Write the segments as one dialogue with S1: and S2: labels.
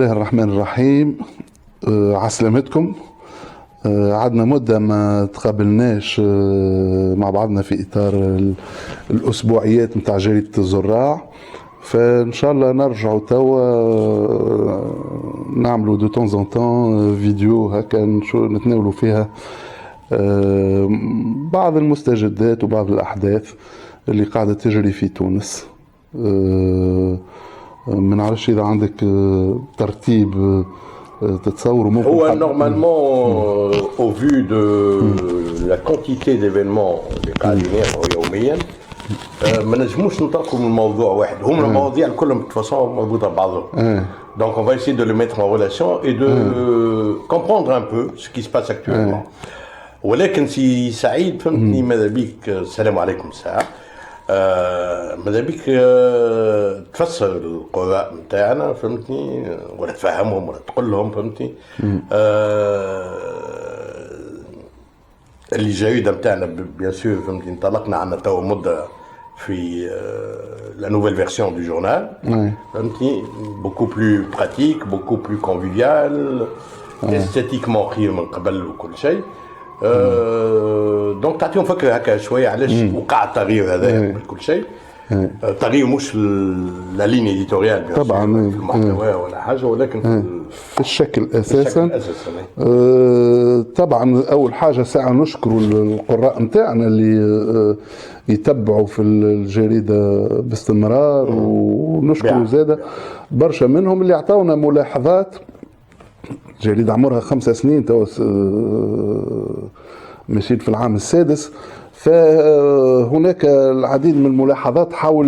S1: الله الرحمن الرحيم. عسلامتكم. عدنا مدة ما تقابلناش مع بعضنا في إطار الأسبوعيات متاع جريدة الزراع، فإن شاء الله نرجعوا توا نعملوا دو طون زون طون فيديو هكا نتناولوا فيها بعض المستجدات وبعض الأحداث اللي قاعدة تجري في تونس. ما نعرفش إذا عندك ترتيب تتصور ممكن.
S2: هو normalement au vu de la quantité d'événements اللي قاعدين يقعوا يوميا ما نجموش نطلقوا من موضوع واحد، هم المواضيع كلهم de toute façon مربوطة ببعضهم. Donc on va essayer de les mettre en relation et de comprendre un peu ce qui se passe actuellement. ولكن سي سعيد فهمتني ماذا بيك، السلام عليكم ساعة، ماذا بيك تفسر القراء نتاعنا فهمتني، ولا تفهمهم ولا تقول لهم فهمتني اللي جريدة نتاعنا بيان سور فهمتني انطلقنا عنا توا مدة في la nouvelle version du journal فهمتني، beaucoup plus pratique, beaucoup plus convivial, esthétiquement خير من قبل وكل شيء. دونك تعطيهم فكره هكا شويه علاش وقع التغيير هذا كل شيء. التغيير مش لا لين اديتوريال
S1: طبعا
S2: في المحتوى ولا حاجه، ولكن
S1: في الشكل اساسا. طبعا اول حاجه ساعه نشكر القراء نتاعنا اللي يتبعوا في الجريده باستمرار، ونشكر زاده برشا منهم اللي عطاونا ملاحظات. جريدة عمرها 5 سنين توا، مشيت في العام السادس، فهناك العديد من الملاحظات حول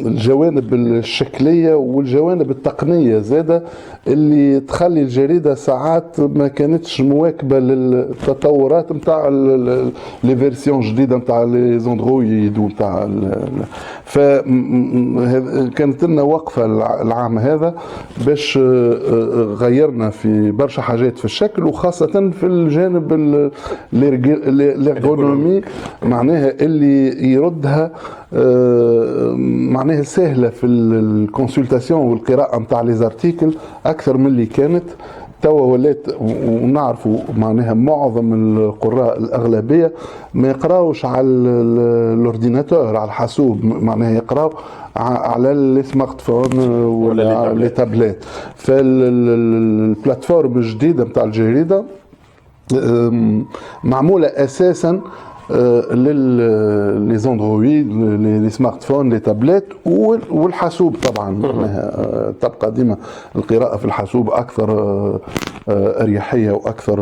S1: الجوانب الشكلية والجوانب التقنية زادة اللي تخلي الجريدة ساعات ما كانتش مواكبة للتطورات متاع لي فيرسيون جديدة متاع لي زوندرويد ومتاع فكانت لنا وقفة العام هذا باش غيرنا في برشا حاجات في الشكل، وخاصة في الجانب الارغونومي معناها اللي يردها معناها سهلة في الكونسلتاسيون والقراءة متاع لي زارتيكل أكثر من اللي كانت. توا ولات ونعرفوا معناها معظم القراء الأغلبية ما يقراوش على الاورديناتور على الحاسوب، معناها يقراو على السمارت فون ولا لي تابلت. فالبلاتفورم الجديدة متاع الجريدة معمولة أساسا لي زوندرويد، لي سمارت فون، لي تابلت والحاسوب. طبعا تبقى ديما القراءة في الحاسوب أكثر أريحية وأكثر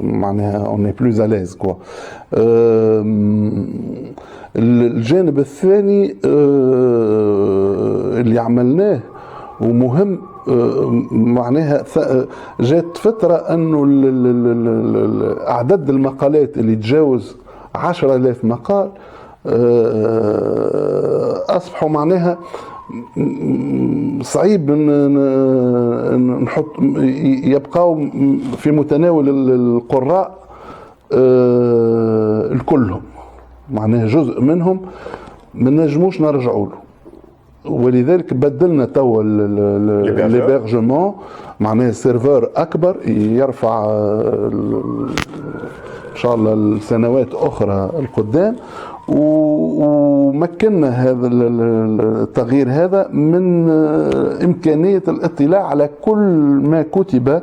S1: معناها اون بلوز أليز كوا. الجانب الثاني اللي عملناه ومهم معناها جات فترة أنه أعداد المقالات اللي تجاوز 10,000 مقال أصبحوا معناها صعيب نحط يبقاو في متناول القراء الكلهم، معناها جزء منهم ما نجموش نرجعوا له، ولذلك بدلنا توا ليبرجمون معناها سيرفر اكبر يرفع ان شاء الله السنوات اخرى القدام، ومكننا هذا التغيير هذا من امكانيه الاطلاع على كل ما كتب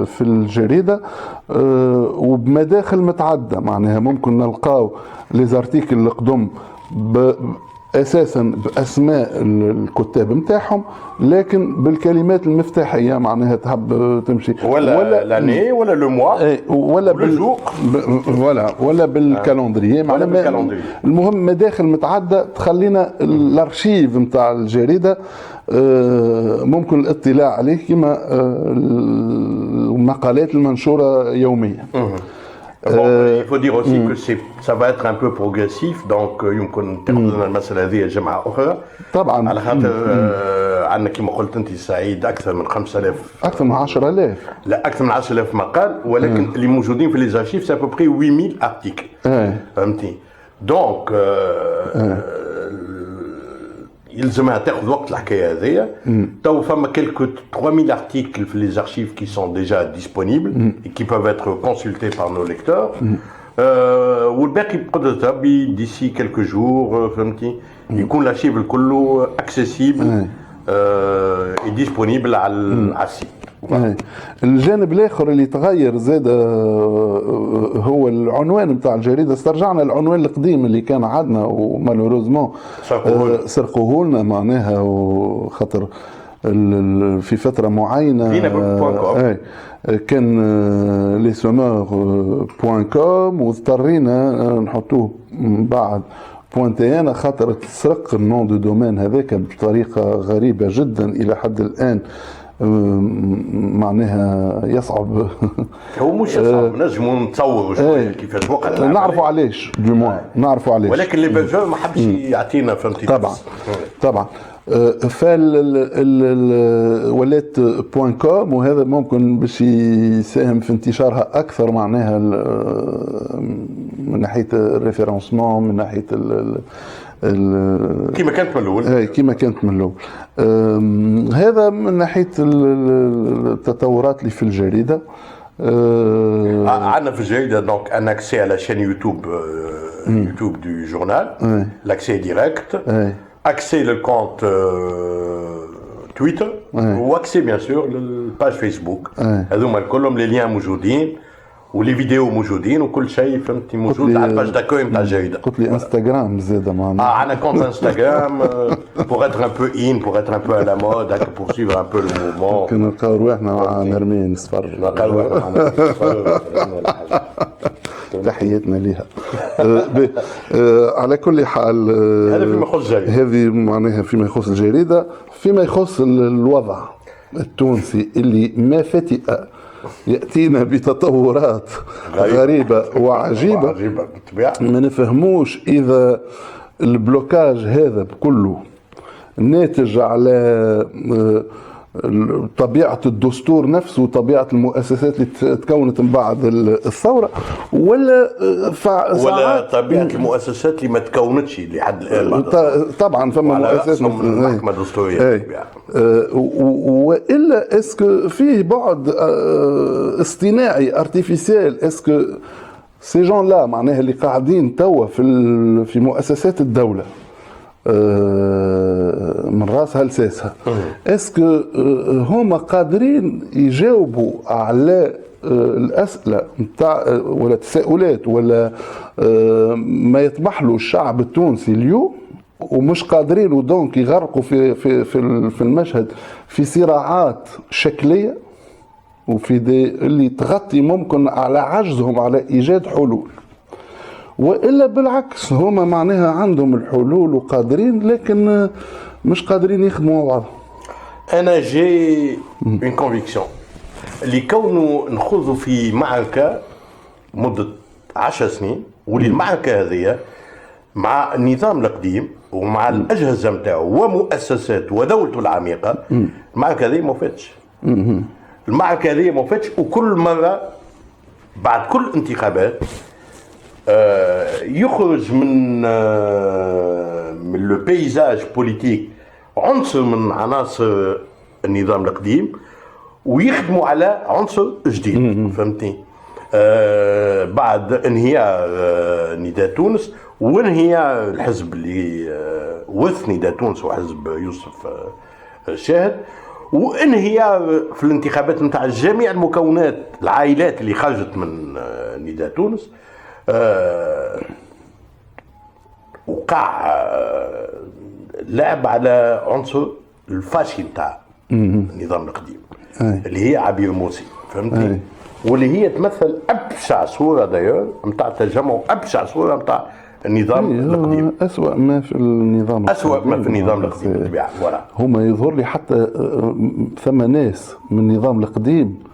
S1: في الجريده وبمداخل متعدده. معناها ممكن نلقاو لي زارتيكل القدم اساسا باسماء الكتاب نتاعهم، لكن بالكلمات المفتاحيه معناها تحب تمشي
S2: ولا لاني ولا لو موا
S1: ولا بالجور ولا بالكالندريه معناها. المهم مداخل متعدده تخلينا الارشيف نتاع الجريده ممكن الاطلاع عليه كما المقالات المنشوره يوميا.
S2: Bon, il faut dire aussi que ça va être un peu progressif, donc يمكن تاخذنا المسألة هذه جمعة أخرى
S1: طبعا
S2: على خاطر عندنا كما قلت أنت سعيد أكثر من 5000
S1: أكثر من 10,000
S2: لا أكثر من 10,000 مقال، ولكن اللي موجودين في لي archives c'est à peu près 8000 articles فهمتي. دونك يلزمها تاخذ وقت الحكايه هذيا. تو فما كيلكو 3000 articles في les archives qui sont déjà disponibles et qui peuvent être consultés par nos lecteurs. والباقي بقدرتها ديسي كيلكو جور فهمتي يكون الارشيف كله اكسيسيبل ديسبونيبل على السيت.
S1: الجانب الاخر اللي تغير زاد هو العنوان نتاع الجريده. استرجعنا العنوان القديم اللي كان عندنا ومالوروزمون سرقوه لنا معناها وخاطر في فتره معينه كان ليسومور.com واضطرينا نحطوه بعد بوانتيانا خاطر تسرق النون دو دومين هذاك بطريقه غريبه جدا الى حد الان معناها يصعب.
S2: هو مش يصعب نجموا نتصوروا شويه كيفاش وقت
S1: نعرفوا علاش نعرفوا علاش
S2: ولكن اللي بلجو ما حبش يعطينا فهمتي.
S1: طبعا ولات .com وهذا ممكن باش يساهم في انتشارها اكثر معناها من ناحيه الريفيرونسمون من ناحيه
S2: كما كانت من الاول
S1: كما كانت من الاول. هذا من ناحيه التطورات اللي في الجريده.
S2: عندنا في الجريده دونك ان اكسي على شين يوتيوب يوتيوب دو جورنال لاكسي ديريكت accès le compte تويتر واكسي بيان سور للباج فيسبوك. هذوما كلهم لي ليان موجودين ولي فيديو موجودين وكل شيء فهمتي موجود على الباج داكوي نتاع الجريده.
S1: قلت لي انستغرام زاد معناها
S2: عندنا كونت انستغرام pour être un peu in pour être un peu à la mode pour suivre un peu le mouvement.
S1: كنا نلقاو رواحنا مع نرمين نتفرج تحياتنا ليها. على كل حال
S2: هذا فيما يخص الجريدة.
S1: هذه معناها فيما يخص الجريدة. فيما يخص الوضع التونسي اللي ما فتئ يأتينا بتطورات غريبة وعجيبة ما نفهموش إذا البلوكاج هذا بكله ناتج على طبيعة الدستور نفسه وطبيعة المؤسسات اللي تكونت من بعد الثورة ولا
S2: طبيعة المؤسسات اللي ما تكونتش لحد الآن.
S1: طبعا فما مؤسسات
S2: محكمة دستورية
S1: وإلا اسكو فيه بعد اصطناعي ارتيفيسيال اسكو سي جون لا معناها اللي قاعدين توا في مؤسسات الدولة من راسها لساسها اسكو هما قادرين يجاوبوا على الاسئله نتاع ولا تساؤلات ولا ما يطمح له الشعب التونسي اليوم ومش قادرين ودونك يغرقوا في المشهد في صراعات شكليه وفي دي اللي تغطي ممكن على عجزهم على ايجاد حلول والا بالعكس هما معناها عندهم الحلول وقادرين لكن مش قادرين يخدموا مع بعض.
S2: انا جي اون كونفيكسيون اللي كونه نخوضوا في معركه مده 10 سنين واللي المعركه هذه مع النظام القديم ومع الاجهزه نتاعو ومؤسساته ودولته العميقه المعركه هذه ما فاتش. المعركه هذه ما فاتش وكل مره بعد كل انتخابات يخرج من لو بيزاج بوليتيك عنصر من عناصر النظام القديم ويخدموا على عنصر جديد فهمتني. بعد انهيار نداء تونس وانهيار الحزب اللي ورث نداء تونس وحزب يوسف الشاهد وانهيار في الانتخابات نتاع جميع المكونات العائلات اللي خرجت من نداء تونس. وقع لعب على عنصر الفاشي نتاع النظام القديم اللي هي عبير موسي فهمتني واللي هي تمثل ابشع صوره داير نتاع التجمع ابشع صوره نتاع النظام القديم.
S1: أسوأ ما في النظام
S2: أسوأ ما في النظام القديم بالطبيعه.
S1: هما يظهر لي حتى ثم ناس من النظام القديم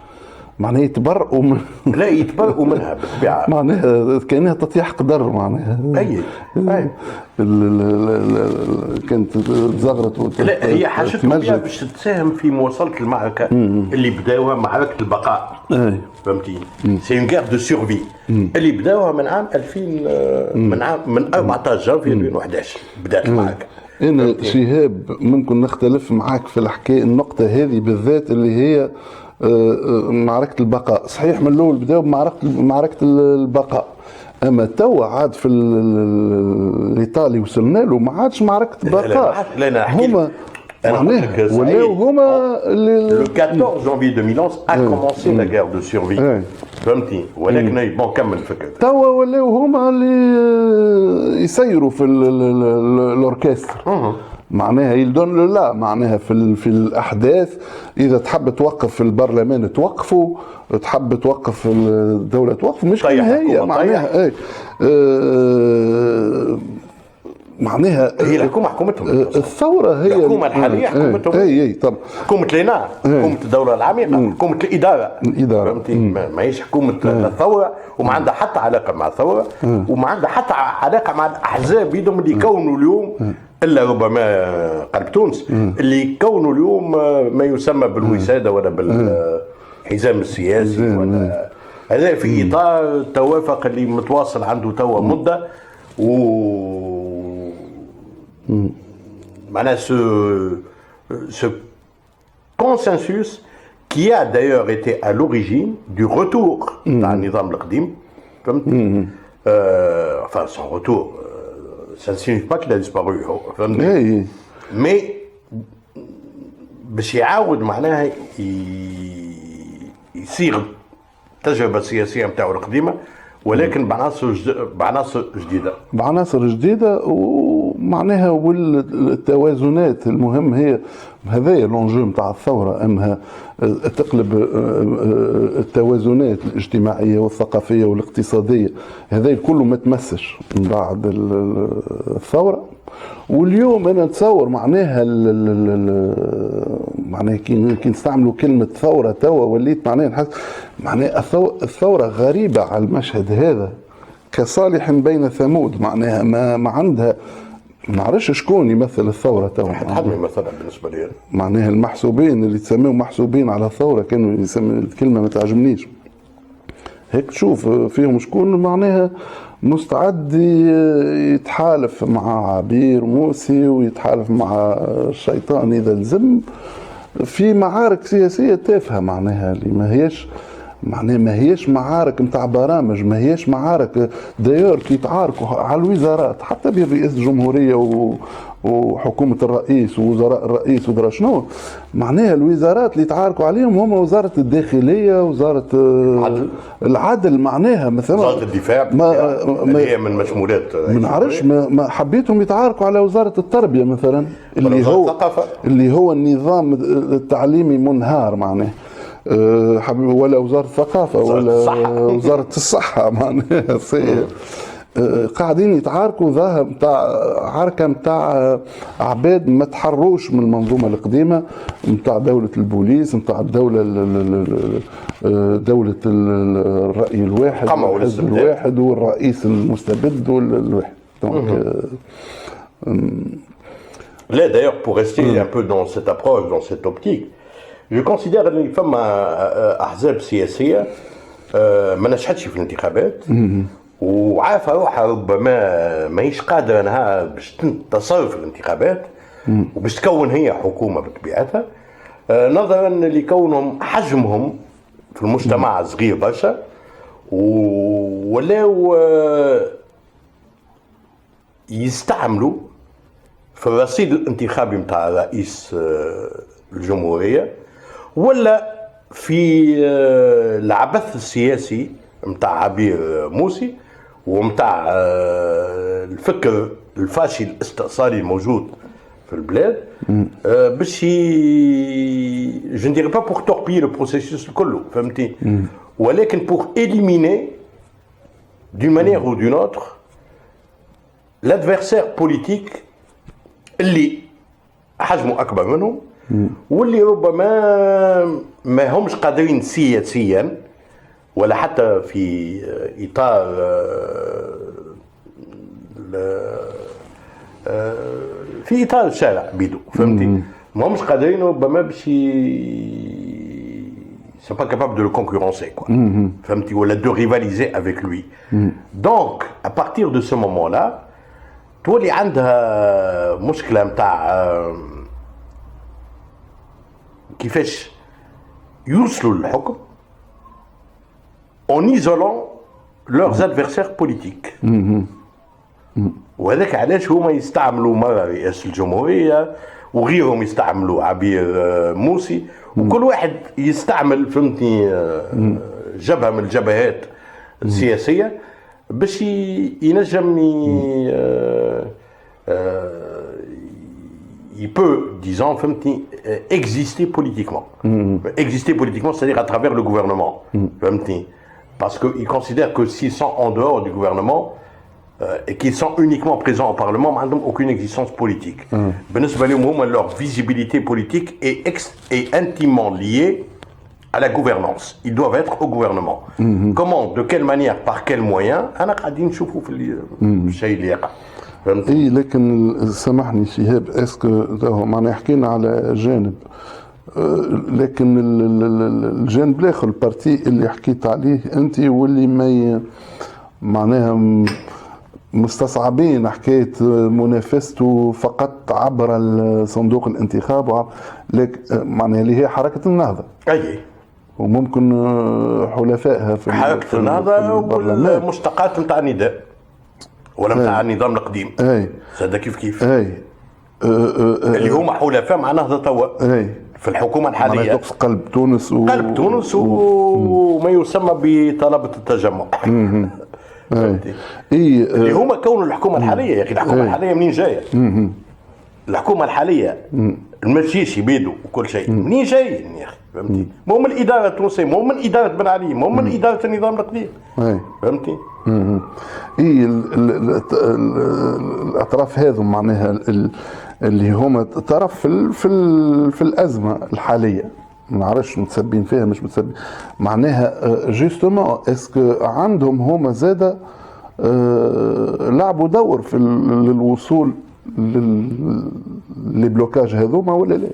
S1: معناها يتبرؤوا من
S2: لا يتبرؤوا منها بالطبيعه
S1: معناها كانها تطيح قدر معناها
S2: اي
S1: كانت تزغرت
S2: لا هي حاجتهم باش تساهم في مواصله المعركه اللي بداوها معركه البقاء فهمتي سي اون غير دو سيرفي اللي بداوها من عام 2000 من 14 جانفي 2011 بدات المعركه
S1: انا شهاب ممكن نختلف معاك في الحكايه النقطه هذه بالذات اللي هي معركه البقاء. صحيح من الاول بداوا بمعركه البقاء، اما توا عاد في الايطالي وصلنا له ما عادش معركه بقاء. هما معناها ولاو هما
S2: Le 14 janvier 2011 a commencé la guerre de survie. فهمتي؟ ولكن بون كمل الفكره.
S1: توا ولاو هما اللي يسيروا في الاوركستر. معناها يلدون لا معناها في الاحداث، اذا تحب توقف في البرلمان توقفوا، تحب توقف في الدوله توقفوا، مش هي معناها معناها
S2: هي الحكومه حكومتهم.
S1: الثوره هي
S2: الحكومه الحاليه حكومتهم.
S1: اي طب
S2: حكومه لينا، حكومه الدوله العميقه، حكومه الاداره. فهمتي؟ ماهيش حكومه الثوره، وما عندها حتى علاقه مع الثوره، وما عندها حتى علاقه مع الاحزاب بيدهم اللي يكونوا اليوم، الا ربما قلب تونس اللي يكونوا اليوم ما يسمى بالوساده ولا بالحزام السياسي ولا هذا في اطار التوافق اللي متواصل عنده توا مده معناها ce consensus qui a d'ailleurs été à l'origine du retour تاع النظام القديم. فهمت؟ enfin son retour ça ne signifie pas qu'il a disparu. فهمتني؟ mais باش يعاود معناها يصير التجربه السياسيه نتاعو القديمه ولكن بعناصر جديده.
S1: بعناصر جديده ومعناها والتوازنات. المهم هي هذايا لونجو نتاع الثوره، انها تقلب التوازنات الاجتماعيه والثقافيه والاقتصاديه، هذا كله ما تمسش من بعد الثوره. واليوم انا نتصور معناها معناها كي نستعملوا كلمه ثوره توا وليت معناها نحس معناها الثوره غريبه على المشهد هذا كصالح بين ثمود. معناها ما عندها، ما نعرفش شكون يمثل الثوره توا.
S2: حد ما يمثلها بالنسبه لي
S1: معناها المحسوبين اللي تسميهم محسوبين على الثوره كانوا يسموا الكلمه ما تعجبنيش هيك. تشوف فيهم شكون معناها مستعد يتحالف مع عبير موسي ويتحالف مع الشيطان إذا لزم في معارك سياسية تافهة، معناها اللي ما هيش معارك نتاع برامج، ما هيش معارك دايور كي يتعاركوا على الوزارات حتى برئاسة الجمهورية وحكومة الرئيس ووزراء الرئيس ودرا شنو. معناها الوزارات اللي يتعاركوا عليهم هم وزارة الداخلية، وزارة العدل، معناها مثلا
S2: وزارة الدفاع اللي هي من مشمولات
S1: ما نعرفش. ما حبيتهم يتعاركوا على وزارة التربية مثلا اللي هو النظام التعليمي منهار معناه، ولا وزارة الثقافة ولا وزارة الصحة معناها قاعدين يتعاركوا ظاهر نتاع عركه نتاع عباد ما تحروش من المنظومه القديمه نتاع دوله البوليس، نتاع الدوله دوله الراي الواحد والحزب الواحد والرئيس المستبد والواحد.
S2: Là d'ailleurs pour rester un peu dans cette approche, dans cette optique, je considère ان فما احزاب سياسيه ما نجحتش في الانتخابات وعارفه روحها ربما ماهيش قادره انها باش تنتصر في الانتخابات وباش تكون هي حكومه بطبيعتها، نظرا لكونهم حجمهم في المجتمع صغير برشا ولاو يستعملوا في الرصيد الانتخابي نتاع رئيس الجمهوريه ولا في العبث السياسي نتاع عبير موسي ومتاع الفكر الفاشي الاستئصالي الموجود في البلاد باش je ne dirais pas pour torpiller le processus كله فهمتي، ولكن pour éliminer d'une manière ou d'une autre l'adversaire politique اللي حجمه اكبر منهم واللي ربما ما همش قادرين سياسيا ولا حتى في اطار في اطار الشارع بيدو فهمتي، ما همش قادرين ربما باش sont pas capables de le concurrencer quoi فهمتي ولا de rivaliser avec lui. Donc à partir de ce moment-là تولي عندها مشكله نتاع كيفاش يوصلوا للحكم en isolant leurs adversaires politiques. وهذاك علاش هما يستعملوا مرة رئاسة الجمهورية وغيرهم يستعملوا عبير موسي وكل واحد يستعمل فهمتني جبهة من الجبهات السياسية باش ينجم il peut, disons, exister politiquement. Exister politiquement, c'est-à-dire à travers le gouvernement. Parce qu'ils considèrent que s'ils sont en dehors du gouvernement et qu'ils sont uniquement présents au Parlement, ils n'ont aucune existence politique. Leur visibilité politique est intimement liée à la gouvernance. Ils doivent être au gouvernement. Comment, de quelle manière, par quels moyens,
S1: اي لكن سامحني شهاب اسكو معناها حكينا على جانب لكن الجانب الاخر البارتي اللي حكيت عليه انت واللي ما معناها مستصعبين حكايه منافسته فقط عبر صندوق الانتخاب لكن معناها اللي هي حركه النهضه
S2: اي
S1: وممكن حلفائها في
S2: حركه النهضه والمشتقات نتاع النداء ولا نتاع النظام القديم.
S1: اي
S2: هذا كيف
S1: اي
S2: اللي هما حلفاء مع نهضه توا
S1: اي
S2: في الحكومه الحاليه
S1: قلب تونس
S2: قلب تونس وما يسمى بطلبه التجمع. اللي هما كون الحكومه الحاليه يا اخي. الحكومه الحاليه منين جايه؟ الحكومه الحاليه المرشيشي بيدو وكل شيء منين جايين يا اخي؟ فهمتي؟ مو من الاداره التونسيه، مو من اداره بن علي، مو من اداره النظام القديم. فهمتي؟
S1: اي الاطراف هذو معناها اللي هما طرف في الازمه الحاليه ما نعرفش متسبين فيها مش متسبين معناها جوستومون اسكو عندهم هما زاده لعبوا دور في للوصول للبلوكاج هذوما ولا لا؟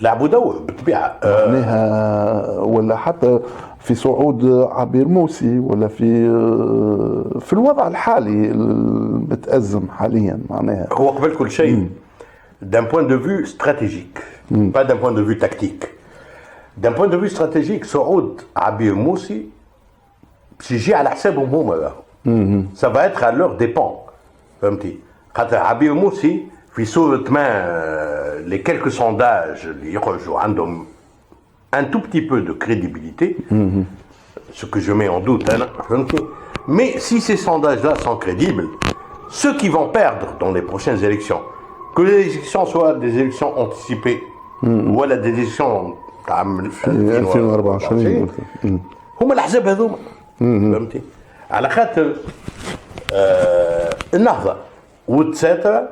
S2: لعبوا دور بالطبيعه
S1: معناها ولا حتى في صعود عبير موسي ولا في الوضع الحالي المتأزم حاليا معناها
S2: هو قبل كل شيء d'un point de vue stratégique pas d'un point de vue tactique d'un point de vue stratégique صعود عبير موسي باش يجي على حسابهم هما ça va être à leur dépens فهمتي خاطر عبير موسي في صورة ما les quelques sondages اللي يخرجوا عندهم un tout petit peu de crédibilité, ce que je mets en doute, mais si ces sondages-là sont crédibles, ceux qui vont perdre dans les prochaines élections, que les élections soient des élections anticipées ou des élections هم الأحزاب هذوما فهمتي؟ على خاطر النهضة وتساترا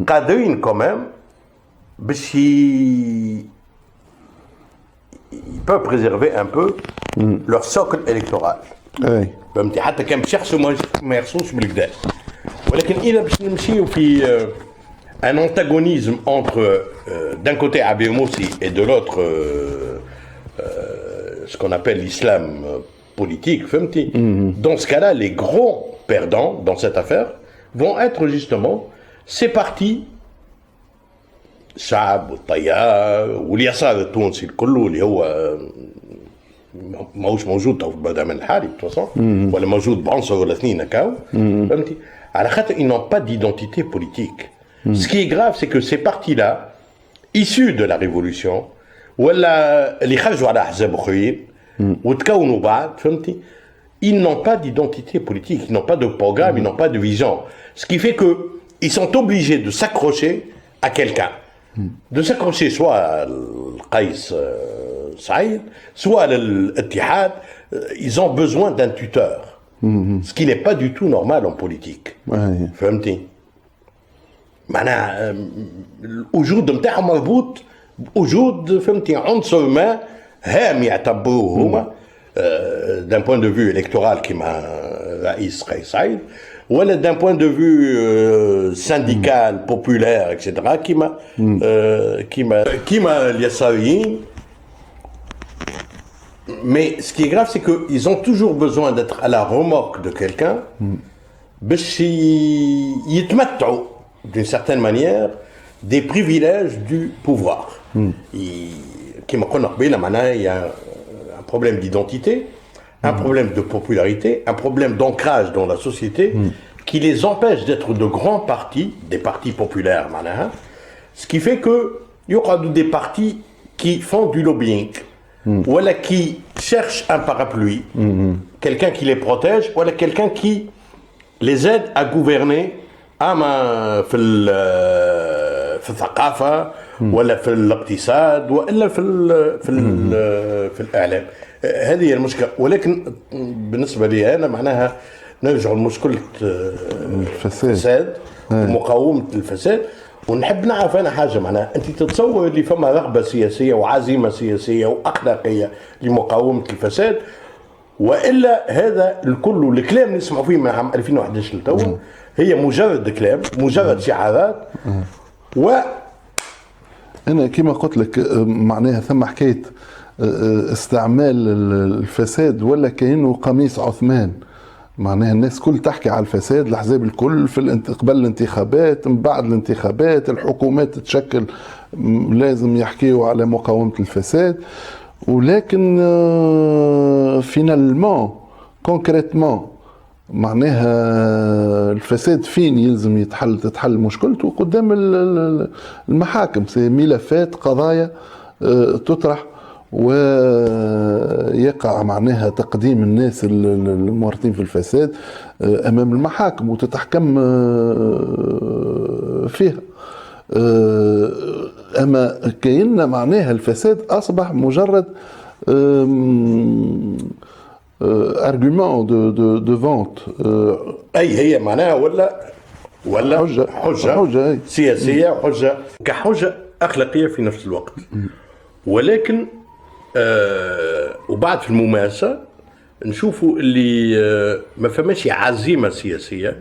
S2: قادرين كمان باش ils peuvent préserver un peu leur socle électoral. فهمتي حتى كان باش يحسوا ما يحسوش بالكدا. ولكن إذا باش نمشيو في un antagonisme entre d'un côté Abir Moussi et de l'autre ce qu'on appelle l'islam politique, فهمتي. Dans ce cas-là, les grands perdants dans cette affaire vont être justement ces partis الشعب والتيار واليسار التونسي الكل اللي هو ماهوش موجود في البرلمان الحالي بتوصل ولا موجود بعنصر ولا اثنين هكاو فهمتي على خاطر ils n'ont pas d'identité politique. Ce qui est grave c'est que ces partis-là issus de la révolution ولا اللي خرجوا على احزاب اخرين وتكونوا بعد فهمتي ils n'ont pas d'identité politique, ils n'ont pas de programme, ils n'ont pas de vision. Ce qui fait que ils sont obligés de s'accrocher à quelqu'un. De s'accrocher soit à Qaïs Saïd, soit à l'Ittihad, ils ont besoin d'un tuteur. Ce qui n'est pas du tout normal en politique. فهمتي؟ معناها الوجود نتاعهم مربوط وجود فهمتي عنصر ما هام يعتبروه هما d'un point de vue électoral كيما رئيس قيس سعيد ولا d'un point de vue syndical, populaire, etc. كيما اليساريين. Mais ce qui est grave, c'est qu'ils ont toujours besoin d'être à la remorque de quelqu'un باش يتمتعوا d'une certaine manière des privilèges du pouvoir. كما قلنا قبيله معناها il y a un problème d'identité, un problème de popularité, un problème d'ancrage dans la société qui les empêche d'être de grands partis, des partis populaires معناها, ce qui fait que il y aura des partis qui font du lobbying ou qui cherchent un parapluie, quelqu'un qui les protège ou quelqu'un qui les aide à gouverner اما في الثقافه ولا في الاقتصاد ولا في الاعلام. هذه هي المشكله. ولكن بالنسبه لي انا معناها نرجع لمشكله الفساد ومقاومه الفساد. ونحب نعرف انا حاجه معناها انت تتصور اللي فما رغبه سياسيه وعزيمه سياسيه واخلاقيه لمقاومه الفساد والا هذا الكل الكلام اللي نسمعوا فيه من عام 2011 لتوا هي مجرد كلام مجرد شعارات
S1: انا كما قلت لك معناها ثم حكايه استعمال الفساد ولا كأنه قميص عثمان. معناها الناس كل تحكي على الفساد، الاحزاب الكل في قبل الانتخابات من بعد الانتخابات الحكومات تتشكل لازم يحكيوا على مقاومه الفساد. ولكن فينالمون كونكريتمون معناها الفساد فين يلزم تتحل مشكلته قدام المحاكم. ملفات قضايا تطرح ويقع معناها تقديم الناس المورطين في الفساد امام المحاكم وتتحكم فيها. اما كأن معناها الفساد اصبح مجرد argument de vente.
S2: اي هي معناها ولا حجة سياسية وحجة كحجة أخلاقية في نفس الوقت. ولكن وبعد في الممارسة نشوفوا اللي ما فماش عزيمة سياسية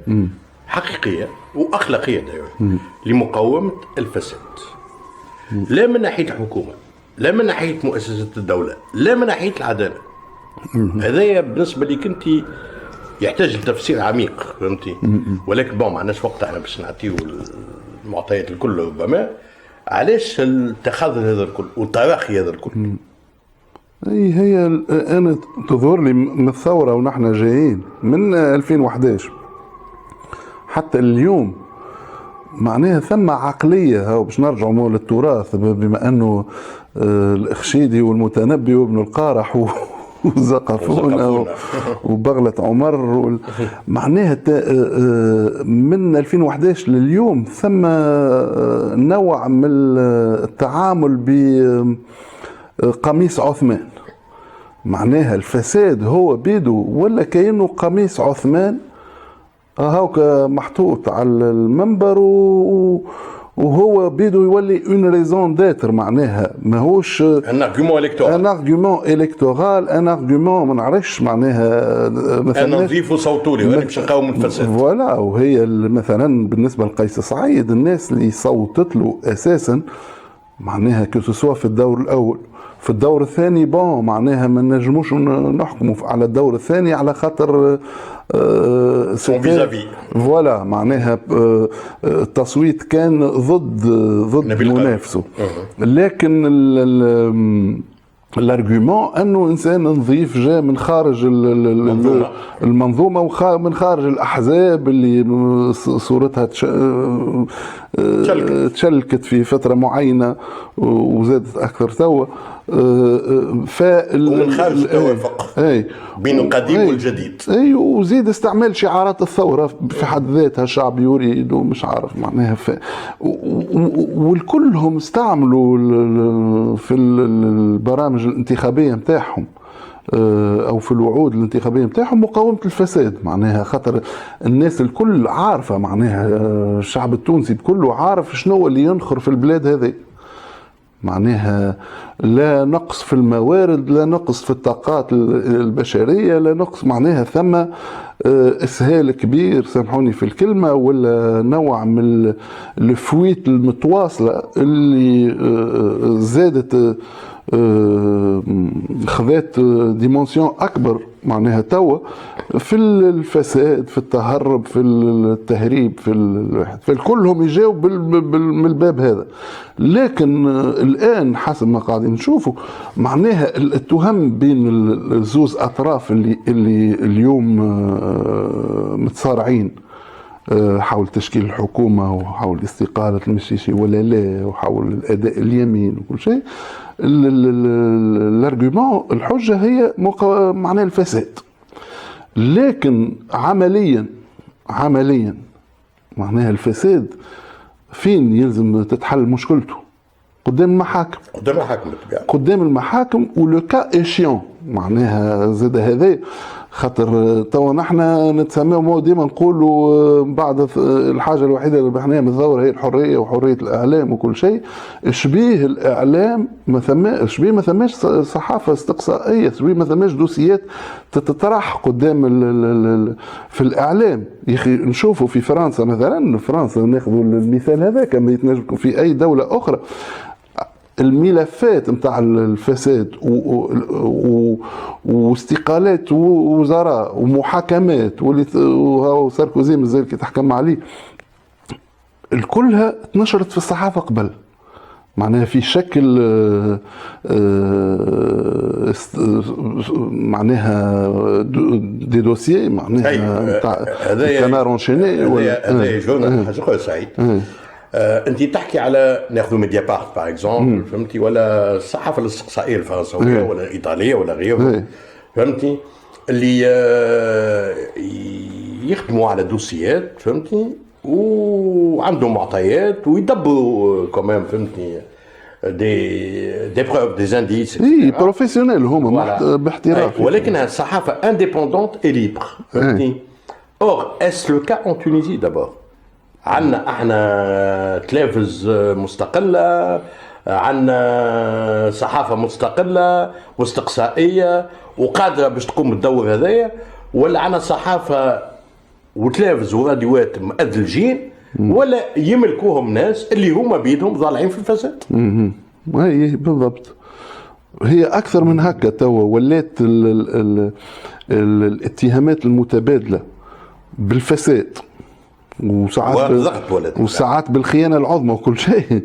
S2: حقيقية وأخلاقية لمقاومة الفساد، لا من ناحية الحكومة لا من ناحية مؤسسة الدولة لا من ناحية العدالة. هذايا بالنسبة لي كنتي يحتاج لتفسير عميق فهمتي. ولكن ما عندناش وقت احنا باش نعطيو المعطيات الكل ربما علاش التخاذل هذا الكل والتراخي هذا الكل.
S1: هي انا تظهر لي من الثوره ونحن جايين من 2011 حتى اليوم معناها ثم عقليه باش نرجعوا مول التراث بما انه الاخشيدي والمتنبي وابن القارح وزقفونا وبغلة عمر معناها من 2011 لليوم ثم نوع من التعامل بقميص عثمان. معناها الفساد هو بيده ولا كأنه قميص عثمان هاوك محطوط على المنبر وهو بيدو يولي اون ريزون داتر. معناها ماهوش
S2: ان ارغيومون
S1: الكتورال ان ارغيومون ما نعرفش معناها
S2: مثلا انا نضيفوا صوتوا لي وانا باش نقاوم الفساد
S1: فوالا. وهي مثلا بالنسبه لقيس سعيد الناس اللي صوتت له اساسا معناها كسوا في الدور الاول في الدور الثاني بون معناها ما نجموش نحكموا على الدور الثاني على خاطر فوالا معناها التصويت كان ضد منافسه. لكن الارغيومون انه انسان نظيف جاء من خارج المنظومه ومن خارج الاحزاب اللي صورتها تشلكت في فتره معينه وزادت اكثر توا
S2: ومن خارج التوافق بين القديم والجديد.
S1: اي وزيد استعمال شعارات الثوره في حد ذاتها الشعب يريد ومش عارف معناها والكلهم استعملوا في البرامج الانتخابيه نتاعهم او في الوعود الانتخابيه نتاعهم مقاومه الفساد. معناها خاطر الناس الكل عارفه معناها الشعب التونسي كله عارف شنو اللي ينخر في البلاد هذه. معناها لا نقص في الموارد لا نقص في الطاقات البشرية لا نقص معناها ثم إسهال كبير سامحوني في الكلمة ولا نوع من الفويت المتواصلة اللي زادت خذات ديمونسيون أكبر معناها توا في الفساد، في التهرب، في التهريب، في كلهم يجاوا من الباب هذا. لكن الان حسب ما قاعدين نشوفوا معناها التهم بين الزوز اطراف اللي اليوم متصارعين حول تشكيل الحكومة وحول استقالة المشيشي ولا لا، وحول الأداء اليمين وكل شيء. الارجيومون الحجة هي معناها الفساد. لكن عمليا معناها الفساد فين يلزم تتحل مشكلته؟ قدام المحاكم. قدام المحاكم ولو كا ايشيون معناها زاد هذا. خاطر توا نحن نتسموا ديما نقولوا بعد الحاجه الوحيده اللي ربحناها من الثوره هي الحريه وحريه الاعلام وكل شيء. شبيه الاعلام ما ثماش صحافه استقصائيه، شبيه ما ثماش دوسيات تتطرح قدام في الاعلام. يا اخي نشوفوا في فرنسا مثلا، فرنسا ناخذوا المثال هذاك، ما يتنجم في اي دوله اخرى الملفات نتاع الفساد واستقالات وزراء ومحاكمات وهو ساركوزي مازال كي تحكم عليه الكلها تنشرت في الصحافه قبل، معناها في شكل معناها دي دوسيي معناها نتاع كانار انشيني.
S2: هذا جورنال حاجه سعيد. انت تحكي على ناخذ ميديا بارت باغ اكزومبل، فهمتي، ولا الصحافه الاستقصائيه الفرنسويه ولا الايطاليه ولا غيره، فهمتي، اللي يخدموا على دوسيات، فهمتي، وعندهم معطيات ويدبروا كمان، فهمتي، دي بروف دي انديس.
S1: اي بروفيسيونيل هما باحتراف،
S2: ولكنها الصحافه انديبوندونت اي ليبر، فهمتي. اور اس لو كا اون تونيزي دابور؟ عندنا احنا تلفز مستقله، عندنا صحافه مستقله واستقصائيه وقادره باش تقوم بالدور هذايا، ولا عندنا صحافه وتلفز وراديوات مأدلجين ولا يملكوهم ناس اللي هما بيدهم ضالعين في الفساد؟
S1: هي بالضبط. هي اكثر من هكا توا ولات الاتهامات المتبادله بالفساد وساعات بالخيانه العظمى وكل شيء،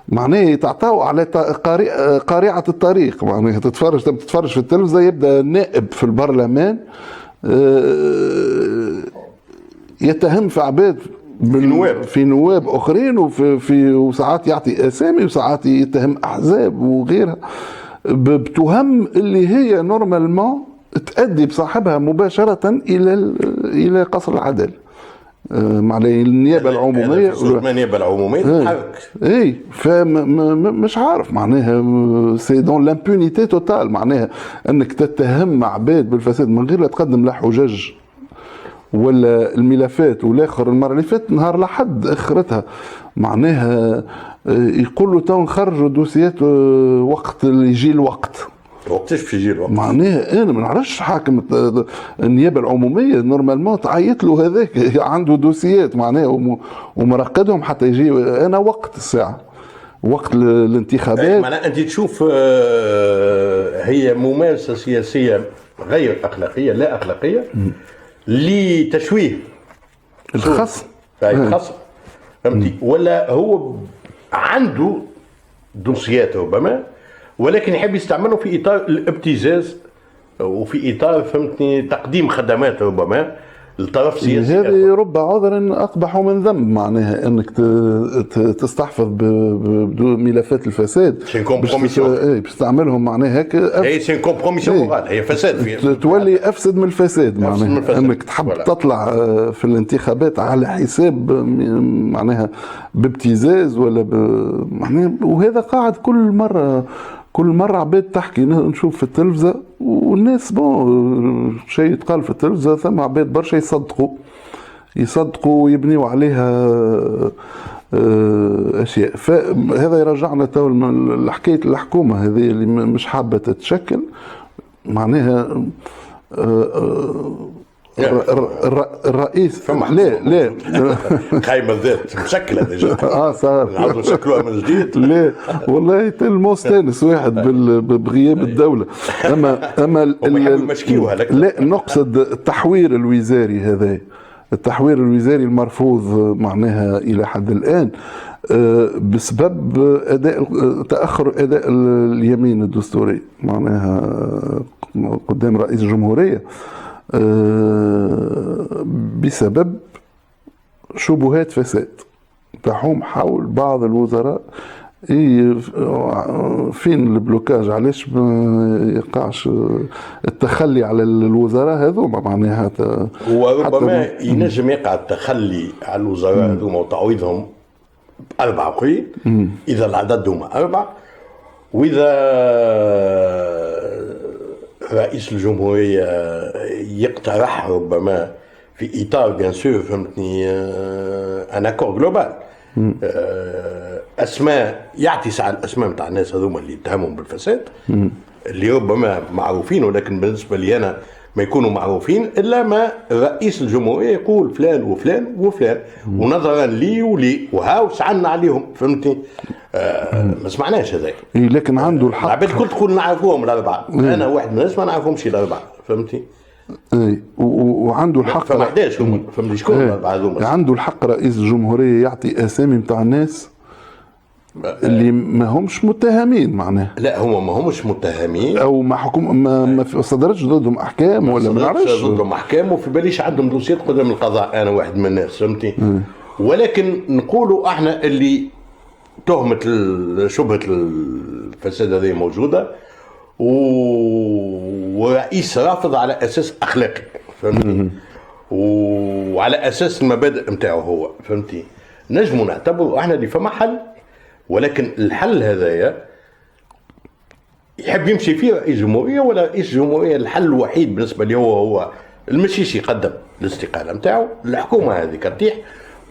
S1: معناه تعطاو على قارعه الطريق. معناها تتفرج في التلفزه يبدا نائب في البرلمان يتهم في عباد في نواب اخرين وساعات يعطي اسامي وساعات يتهم احزاب وغيرها بتهم اللي هي نورمالمون تؤدي بصاحبها مباشره الى قصر العداله. معناها النيابه العموميه
S2: النيابه العموميه تتحرك.
S1: اي مش عارف معناها سي دون لامبونيتي توتال، معناها انك تتهم عباد بالفساد من غير لا تقدم لا حجج ولا الملفات. والاخر المره اللي فاتت نهار لحد اخرتها معناها يقول له تو نخرجوا دوسيات وقت اللي يجي الوقت.
S2: وقتاش باش يجي الوقت؟
S1: معناها انا ما نعرفش حاكم النيابه العموميه نورمالمون تعيط له هذاك عنده دوسيات معناها ومرقدهم حتى يجي انا وقت الساعه وقت الانتخابات.
S2: معناها انت تشوف هي ممارسه سياسيه غير اخلاقيه، لا اخلاقيه، لتشويه
S1: الخصم
S2: الخصم، فهمتي، ولا هو عنده دوسيات ربما ولكن يحب يستعمله في اطار الابتزاز وفي اطار، فهمتني، تقديم خدمات ربما لطرف سياسي.
S1: هذه رب عذر اقبح من ذنب، معناها انك تستحفظ بملفات الفساد باش تستعملهم معناها هيك.
S2: هي سي كومبروميسيون مورال، هي فساد في
S1: تولي افسد من الفساد، معناها انك تحب تطلع في الانتخابات على حساب معناها بابتزاز ولا معناها. وهذا قاعد كل مرة عباد تحكي نشوف في التلفزة والناس بون شيء يتقال في التلفزة ثم عباد برشا يصدقوا ويبنيوا عليها أشياء. فهذا يرجعنا تو لحكاية الحكومة هذه اللي مش حابة تتشكل، معناها الرئيس
S2: فما
S1: لا
S2: قايمه الذات مشكله ديجا
S1: صار
S2: نعاودوا نشكلوها من جديد.
S1: لا والله المستانس واحد بغياب الدولة. اما
S2: هم يحبوا يمشكيوها لك.
S1: لا نقصد التحوير الوزاري هذا، التحوير الوزاري المرفوض معناها الى حد الان بسبب تاخر اداء اليمين الدستوري معناها قدام رئيس الجمهورية بسبب شبهات فساد تحوم حول بعض الوزراء. فين البلوكاج؟ علاش ما يقعش التخلي على الوزراء هذوما معناها
S2: وربما ينجم يقع التخلي على الوزراء هذوما وتعويضهم بأربعة قيد إذا العدد هما 4، وإذا رئيس الجمهورية يقترح ربما في إطار بيان سور فهمتني ان اكور جلوبال اسماء يعطي ساعة الاسماء نتاع الناس هذوما اللي يتهمهم بالفساد اللي ربما معروفين، ولكن بالنسبة لي انا ما يكونوا معروفين الا ما رئيس الجمهورية يقول فلان وفلان وفلان ونظرا لي ولي وهاو سعنا عليهم فهمتني. ما سمعناش هذاك.
S1: لكن عنده الحق.
S2: العباد الكل تقول نعرفوهم الاربعه، انا واحد من الناس ما نعرفهمش الاربعه فهمتني.
S1: وعنده الحق.
S2: فما حداش فهمتني شكون الاربعه هذوما.
S1: عنده الحق رئيس الجمهورية يعطي اسامي نتاع الناس اللي ما همش متهمين معناها.
S2: لا هما ما همش متهمين
S1: او ما حكم ما صدرتش ضدهم احكام ولا ما نعرفش
S2: ضدهم احكام وفي باليش عندهم دوسيات قدام القضاء. انا واحد من الناس فهمتني. ولكن نقولوا احنا اللي تهمة شبهة الفساد هذه موجودة ورئيس رافض على اساس اخلاقي فهمتني وعلى اساس المبادئ نتاعو هو فهمتي. نجموا نعتبروا احنا اللي فما حل، ولكن الحل هذايا يحب يمشي فيه رئيس جمهورية ولا رئيس جمهورية الحل الوحيد بالنسبة لي هو المشيش يقدم الاستقالة نتاعو، الحكومة هذه كتيح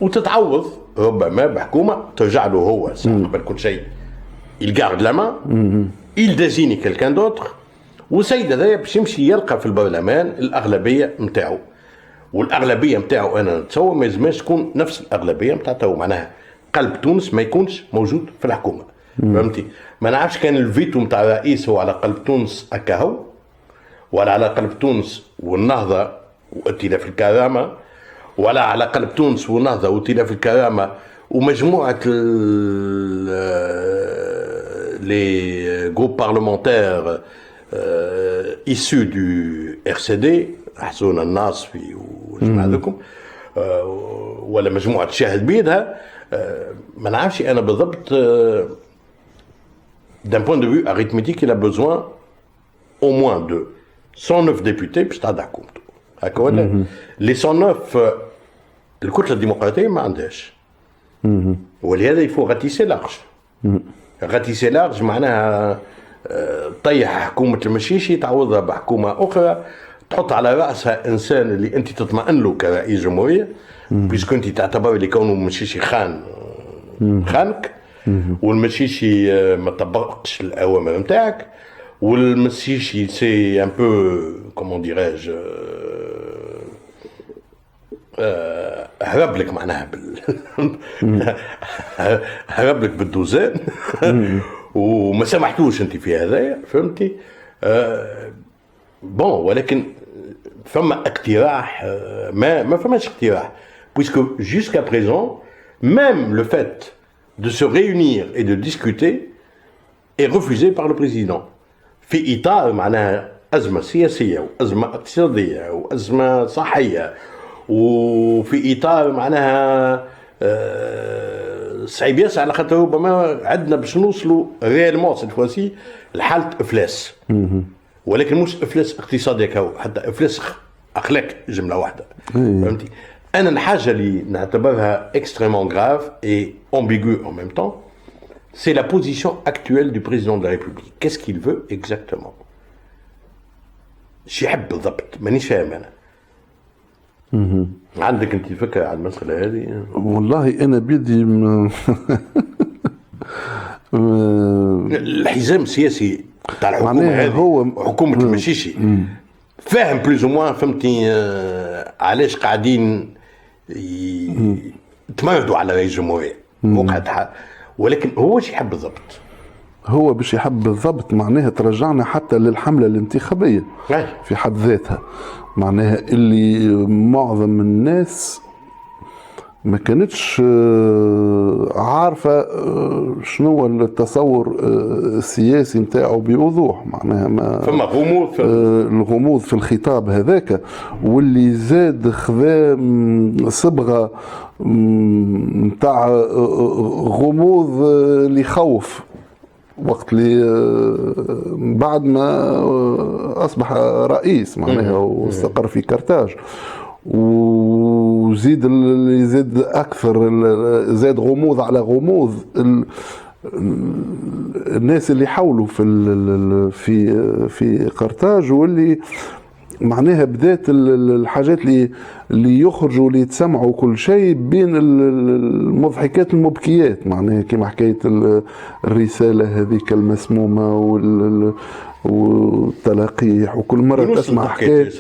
S2: وتتعوض ربما بحكومة ترجع له هو قبل كل شيء. il garde la main il désigne quelqu'un d'autre والسيد هذايا باش يمشي يلقى في البرلمان الأغلبية نتاعو، والأغلبية نتاعو أنا نتصور ما يلزمش تكون نفس الأغلبية نتاع تو معناها قلب تونس ما يكونش موجود في الحكومة فهمتي. ما نعرفش كان الفيتو نتاع الرئيس هو على قلب تونس أكاهو ولا على قلب تونس والنهضة وائتلاف الكرامة ولا على قلب تونس والنهضة وائتلاف الكرامة ومجموعة les groupes parlementaires issus du RCD حسون الناصفي والجماعة ذوكم ولا مجموعة شاهد بيدها. ما نعرفش أنا بالضبط d'un point de vue arithmétique il a besoin au moins de 109 députés باش تعدى حكومته هكا ولا les 109 الكتلة الديمقراطية ما عندهاش ولهذا يفو غاتيسي لارج. غاتيسي لارج معناها طيح حكومة المشيشي تعوضها بحكومة أخرى تحط على رأسها إنسان اللي أنت تطمئن له كرئيس جمهورية بيسكو أنت تعتبر اللي كونه المشيشي خانك والمشيشي ما طبقش الأوامر نتاعك والمشيشي سي ان بو كومون ديراج هرب لك معناها هرب لك بالدوزان وما سمحتوش انت في هذايا فهمتي. بون ولكن فما اقتراح ما فماش اقتراح puisque jusqu'à présent même le fait de se réunir et de discuter est refusé par le président في إطار معناها أزمة سياسية وأزمة اقتصادية وأزمة صحية وفي إطار معناها صعيب ياسر على خاطر ربما عندنا باش نوصلوا ريالمون سيت فواسي لحالة إفلاس ولكن مش إفلاس اقتصادي كهو حتى إفلاس أخلاقي جملة واحدة فهمتي. أنا الحاجة اللي نعتبرها extrêmement grave et ambiguë en même temps c'est la position actuelle du président de la République. Qu'est-ce qu'il veut exactement? شو يحب بالضبط مانيش فاهم أنا. عندك أنت فكرة على المسألة هذه؟
S1: والله أنا بدي
S2: الحزام السياسي تاع الحكومة هذه هو حكومة المشيشي فاهم بلوز موان فهمتني علاش قاعدين يتمردوا على رئيس الجمهوريه وقعت ولكن هو ايش يحب بالضبط؟
S1: هو باش يحب بالضبط معناها ترجعنا حتى للحملة الانتخابية
S2: أي.
S1: في حد ذاتها، معناها اللي معظم الناس ما كانتش عارفة شنو هو التصور السياسي نتاعو بوضوح، معناها ما
S2: فما غموض في
S1: الغموض في الخطاب هذاك، واللي زاد خذا صبغة نتاع غموض اللي يخوف وقت اللي بعد ما أصبح رئيس معناها واستقر في كرتاج، وزيد اللي زاد اكثر زاد غموض على غموض الناس اللي حولوا في قرطاج، واللي معناها بدات الحاجات اللي يخرجوا اللي يتسمعوا كل شيء بين المضحكات المبكيات، معناها كما حكايه الرساله هذيك المسمومه والتلقيح، وكل مره تسمع حكايه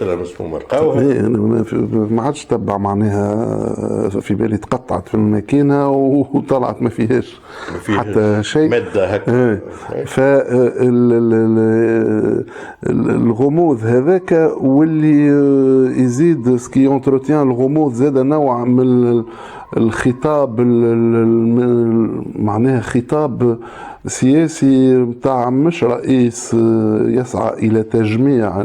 S1: ما عادش تبع معناها في بالي تقطعت في الماكينه وطلعت ما فيهاش حتى شيء
S2: ماده هكا.
S1: فالغموض هذاك واللي يزيد سكي اونتروتيان الغموض زاد نوع من الخطاب معناها خطاب سياسي متاع مش رئيس يسعى الى تجميع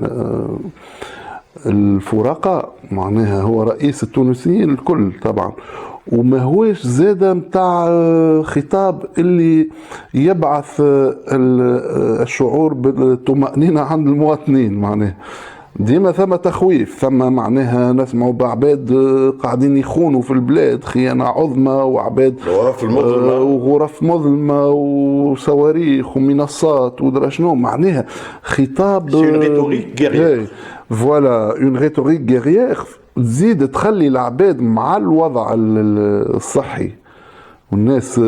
S1: الفرقاء، معناها هو رئيس التونسيين الكل طبعا، وما هوش زاده متاع خطاب اللي يبعث الشعور بالطمأنينة عند المواطنين، معناها ديما ثم تخويف، ثم معناها نسمعوا بعباد قاعدين يخونوا في البلاد خيانة عظمى، وعباد وغرف مظلمة وصواريخ ومنصات ودرا شنو، معناها خطاب فوالا اون ريتوريك غيغيير تزيد تخلي العباد مع الوضع الصحي والناس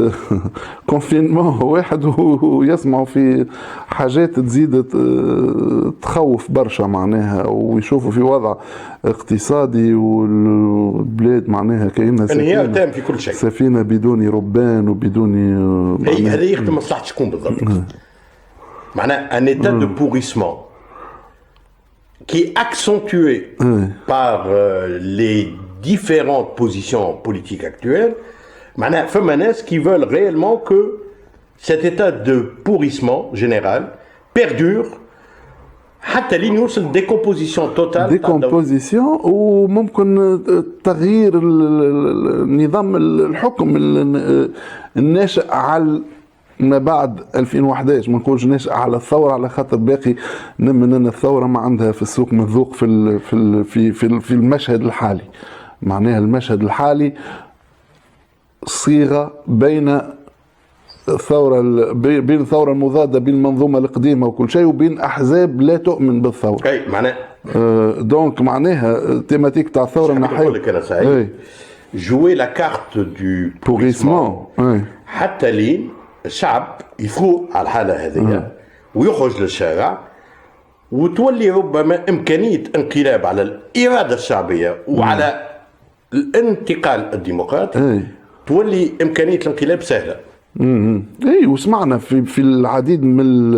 S1: كونفينمون واحد ويسمعوا في حاجات تزيد تخوف برشا معناها، ويشوفوا في وضع اقتصادي والبلاد معناها كأنها
S2: انهيار تام في كل شيء،
S1: سفينة بدون ربان وبدون
S2: هذا يخدم مصلحة شكون بالضبط؟ معناها ان état de pourrissement qui est accentué par les différentes positions politiques actuelles. معناها فما ناس qui veulent réellement que cet état de pourrissement général perdure حتى لين يوصل décomposition totale.
S1: ديكومبوزيسيون وممكن تغيير نظام الحكم الناشئ على ما بعد 2011، ما نقولش ناشئ على الثوره، على خاطر باقي من ان الثوره ما عندها في السوق مذوق في المشهد الحالي، معناها المشهد الحالي صيغه بين الثوره بين الثوره المضاده بين المنظومه القديمه وكل شيء، وبين احزاب لا تؤمن بالثوره.
S2: اي معناها
S1: دونك معناها تيماتيك تاع الثوره من ناحيه
S2: نقول لك انا سعيد جوي لا كارت دو
S1: بوريسمون
S2: حتى لين الشعب يفوق على الحاله هذه ويخرج للشارع، وتولي ربما امكانيه انقلاب على الاراده الشعبيه وعلى الانتقال الديمقراطي، تولي امكانيه الانقلاب سهله.
S1: اي وسمعنا في العديد من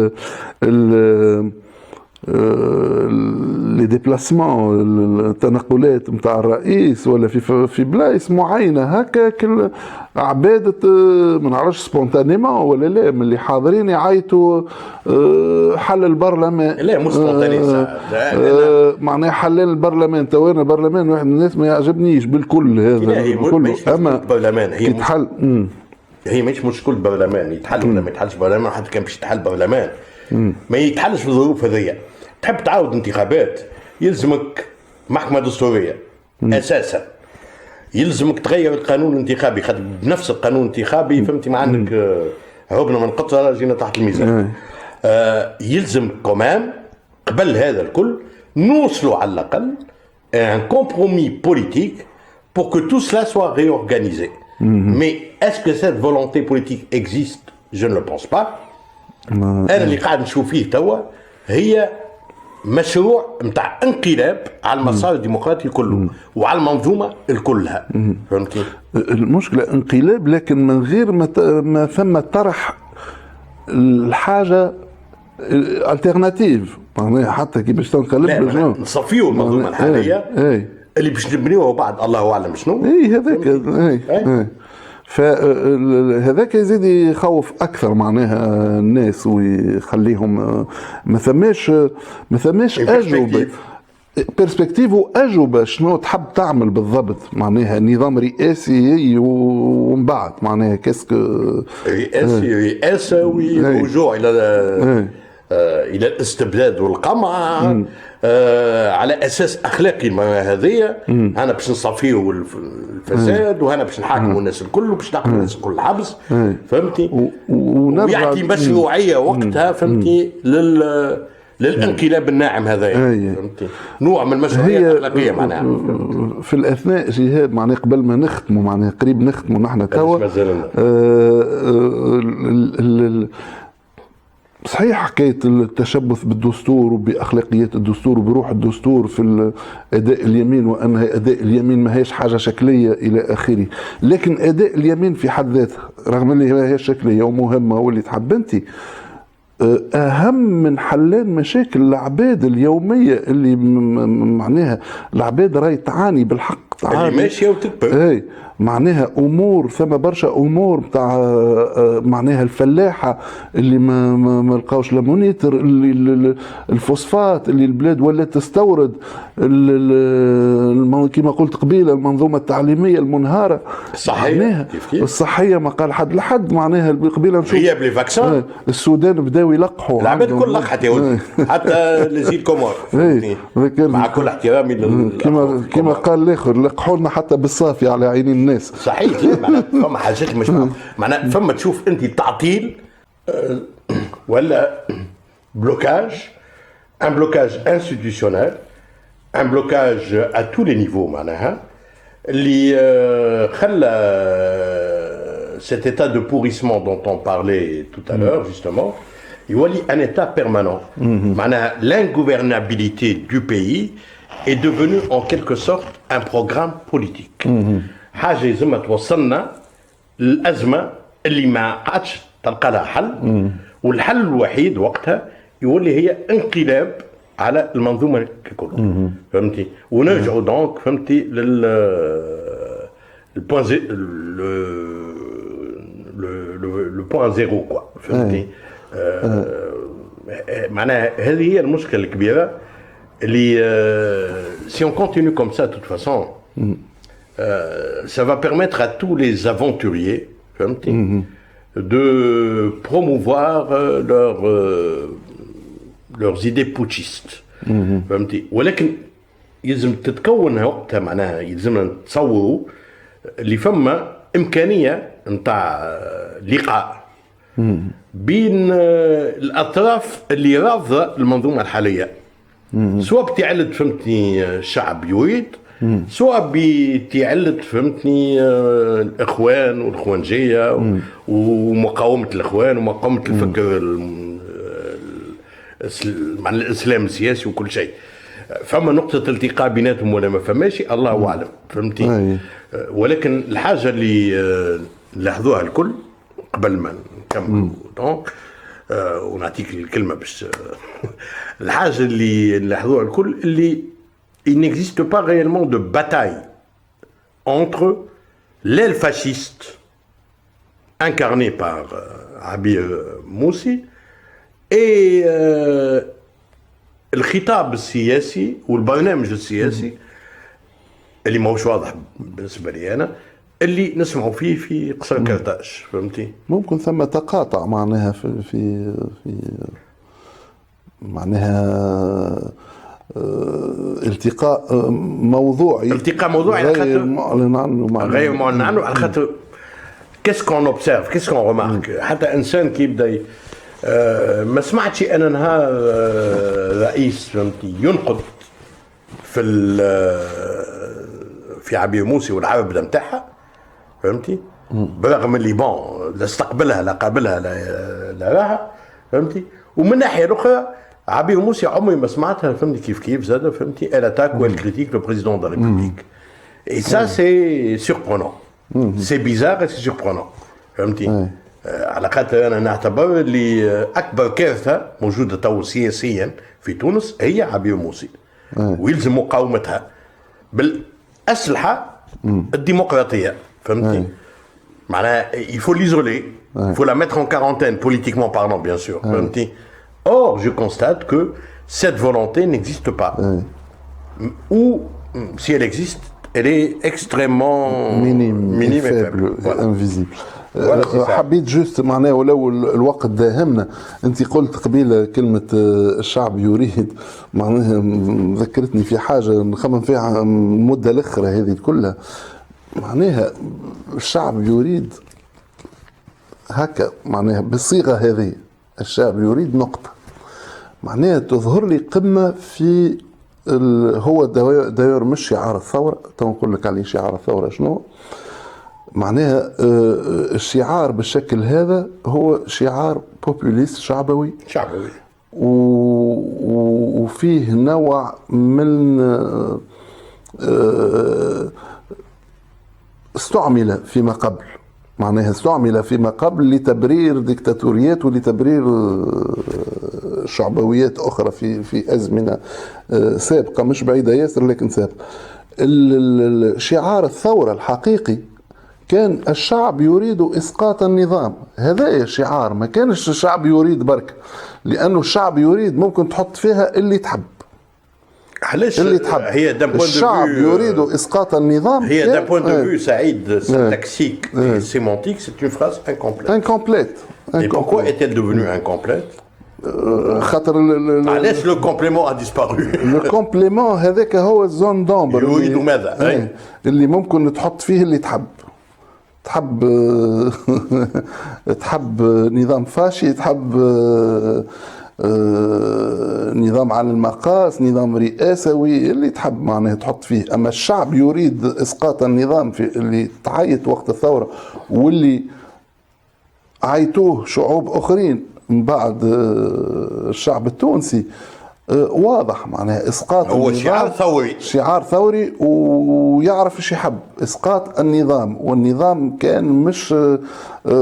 S1: لي ديبلاسمون التنقلات نتاع الرئيس ولا في بلايص معينه هكا عباد ما نعرفش سبونتانيمون ولا لا من اللي حاضرين يعيطوا حل البرلمان.
S2: لا مش سبونتاني
S1: معناها حلال البرلمان، توينا البرلمان واحد من الناس ما يعجبنيش بالكل هذا كله، اما
S2: البرلمان هي
S1: يتحل
S2: هي مش مشكل برلمان يتحل ولا ما يتحلش برلمان، حتى كان باش يتحل برلمان ما يتحلش في الظروف هذيا. تحب تعاود انتخابات يلزمك محكمة دستورية أساسا، يلزمك تغير القانون الانتخابي، خاطر بنفس القانون الانتخابي فهمتي ما عندك هربنا من قطرة جينا تحت الميزان. يلزم كمان قبل هذا الكل نوصلوا على الأقل un compromis politique pour que tout cela soit réorganisé. Mais est-ce que cette volonté politique existe? Je ne le pense pas. أنا اللي قاعد نشوف فيه توا هي مشروع نتاع انقلاب على المسار الديمقراطي كله وعلى المنظومه الكلها. فهمتي؟
S1: المشكله انقلاب لكن من غير ما ثم طرح الحاجه الترناتيف، معناها حتى كي باش تنقلب
S2: لا نصفيو المنظومه الحاليه اللي باش نبنيوها بعد الله اعلم شنو.
S1: هذاك فهذاك يزيد يخوف اكثر معناها الناس ويخليهم ما ثماش اجوبه برسبكتيف واجوبه شنو تحب تعمل بالضبط، معناها نظام رئاسي ومن بعد معناها كاسكو
S2: رئاسه ورجوع الى الاستبداد والقمع على اساس اخلاقي. هذه انا باش نصفيه الفساد وانا باش نحاكموا الناس الكل وباش ناخذ الناس الكل الحبس. فهمتي؟ ويعطي مشروعيه وقتها فهمتي للانقلاب الناعم هذا. فهمتي؟ نوع من المشروعيه الاخلاقيه معناها.
S1: في الاثناء جهاد معناها قبل ما نختموا معناها قريب نختموا نحن توا صحيح حكاية التشبث بالدستور وبأخلاقيات الدستور وبروح الدستور في أداء اليمين، وأنها أداء اليمين ما هيش حاجة شكلية إلى آخره، لكن أداء اليمين في حد ذاته رغم اللي هي شكلية ومهمة واللي تحب أنت أهم من حلان مشاكل العباد اليومية اللي معناها العباد راهي تعاني بالحق، تعاني
S2: اللي ماشية وتكبر.
S1: معناها امور ثم برشا امور بتاع معناها الفلاحه اللي ما لقاوش لامونيتر، اللي الفوسفات اللي البلاد ولا تستورد، كما قلت قبيله المنظومه التعليميه المنهاره،
S2: الصحيه
S1: الصحيه ما قال حد لحد معناها قبيله نشوف
S2: غياب لي فاكسان
S1: السودان بداوا يلقحوا
S2: العباد الكل لقحت يا ولدي حتى لزيد كومور. مع كل احترامي
S1: كما قال الاخر لقحوا لنا حتى بالصافي على عين الناس.
S2: صحيح. معناها فما حاجات مش معناها فما تشوف انت تعطيل ولا بلوكاج، ان بلوكاج انستيتيوشنال، ان بلوكاج ا تو لي نيفو معناها اللي خلى cet état de pourrissement dont on parlait tout à l'heure justement يولي un état permanent. معناها l'ingouvernabilité du pays est devenue en quelque sorte un programme politique. حاجه لازم توصلنا للازمه اللي ما عادش تلقى لها حل، والحل الوحيد وقتها يولي هي انقلاب على المنظومه ككل. فهمتي؟ ونرجعوا دونك فهمتي لل البوان لو بوان زيرو كوا. فهمتي؟ معناها هذه هي المشكله الكبيره اللي si on continue comme ça de toute façon ça va permettre à tous les aventuriers de promouvoir leurs idées putschistes. فهمتي؟ ولكن يلزم تتكون وقتها معناها يلزمنا نتصوروا اللي فما امكانيه نتاع لقاء بين الاطراف اللي رافضه المنظومه الحاليه، سواء بتعلد فهمتني الشعب يريد، سواء بتعلد فهمتني الاخوان والاخوانجيه ومقاومه الاخوان ومقاومه الفكر مع الاسلام السياسي وكل شيء. فما نقطه التقاء بيناتهم ولا ما فماش الله اعلم. فهمتي؟ ولكن الحاجه اللي لاحظوها الكل قبل ما نكمل دونك ونعطيك الكلمه باش الحاجه اللي لاحظوها الكل اللي il n'existe pas réellement de bataille entre l'aile fasciste incarnée par Abir Moussi et الخطاب السياسي والبرنامج السياسي اللي ماهوش واضح بالنسبه لي انا اللي نسمعوا فيه في قصر كرتاج. فهمتي؟
S1: ممكن ثم تقاطع معناها في معناها التقاء موضوعي غير معلن عنه
S2: على خاطر qu'est-ce qu'on observe, qu'est-ce qu'on remarque. حتى انسان كي يبدا ما سمعتش انا نهار رئيس فهمتي ينقد في عبير موسي والعرب نتاعها. فهمتي؟ برغم اللي لا استقبلها لا قابلها لا راها. فهمتي؟ ومن الناحيه الاخرى عبير موسي عمري ما سمعتها فهمتي كيف زاد فهمتي elle attaque ou elle critique le président de la République. Et ça c'est surprenant. C'est bizarre et c'est surprenant. فهمتي؟ على خاطر انا نعتبر اللي اكبر كارثه موجوده تو سياسيا في تونس هي عبير موسي. ويلزم مقاومتها بالاسلحه الديمقراطيه فهمتي؟ معناها il faut l'isoler, il faut la mettre en quarantaine politiquement parlant bien sûr. فهمتي؟ Or, je constate que cette volonté n'existe pas. Ou, si elle existe, elle est extrêmement
S1: minime
S2: et faible.
S1: Voilà. Invisible.
S2: Voilà, c'est ça.
S1: حبيت جوست معناه ولو الوقت داهمنا، انت قلت قبيله كلمه الشعب يريد، معناها ذكرتني في حاجه نخمم فيها المده الاخرى هذه كلها. معناها الشعب يريد هكا، معناها بالصيغه هذه الشعب يريد نقطه، معناها تظهر لي قمه في هو داير مش شعار الثوره، تو نقول لك عليه شعار الثوره شنو معناها. الشعار بالشكل هذا هو شعار بوبوليست شعبوي وفيه نوع من استعمل فيما قبل، معناها استعمل فيما قبل لتبرير ديكتاتوريات ولتبرير شعبويات أخرى في أزمنة سابقة مش بعيدة ياسر لكن سابقة. شعار الثورة الحقيقي كان الشعب يريد إسقاط النظام، هذا الشعار، ما كانش الشعب يريد برك، لأنه الشعب يريد ممكن تحط فيها اللي تحب.
S2: علاش
S1: اللي تحب
S2: هي
S1: الشعب يريد اسقاط النظام.
S2: هي d'un point de vue سعيد syntaxique et sémantique, c'est une phrase incomplète. Et pourquoi est-elle devenue incomplète?
S1: خاطر
S2: علاش لو كومبليمون a disparu.
S1: لو كومبليمون هذاك هو الزون دومبر
S2: يريد ماذا؟
S1: اللي ممكن تحط فيه اللي تحب نظام فاشي، تحب نظام على المقاس، نظام رئاسوي، اللي تحب معناه تحط فيه. اما الشعب يريد اسقاط النظام في اللي تعيط وقت الثوره واللي عيطوه شعوب اخرين من بعد الشعب التونسي، واضح معناها اسقاط
S2: هو
S1: النظام. شعار ثوري ويعرف ايش يحب، اسقاط النظام. والنظام كان مش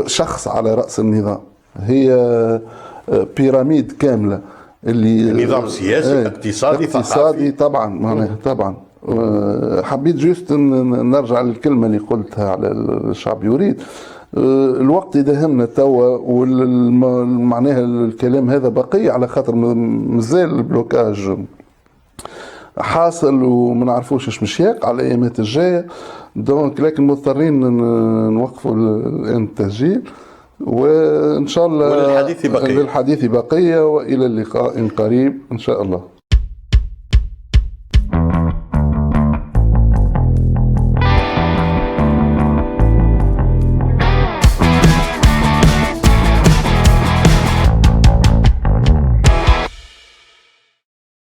S1: شخص على راس النظام، هي بيراميد كامله اللي
S2: نظام سياسي اقتصادي
S1: طبعا معناها طبعا. حبيت جوست نرجع للكلمه اللي قلتها على الشعب يريد. الوقت يداهمنا توا، ومعناها الكلام هذا بقي على خاطر مازال البلوكاج حاصل وما نعرفوش ايش مش يقع على الايامات الجايه. دونك لكن مضطرين نوقفوا الان التسجيل، وان شاء الله
S2: للحديث بقيه،
S1: والى اللقاء قريب ان شاء الله.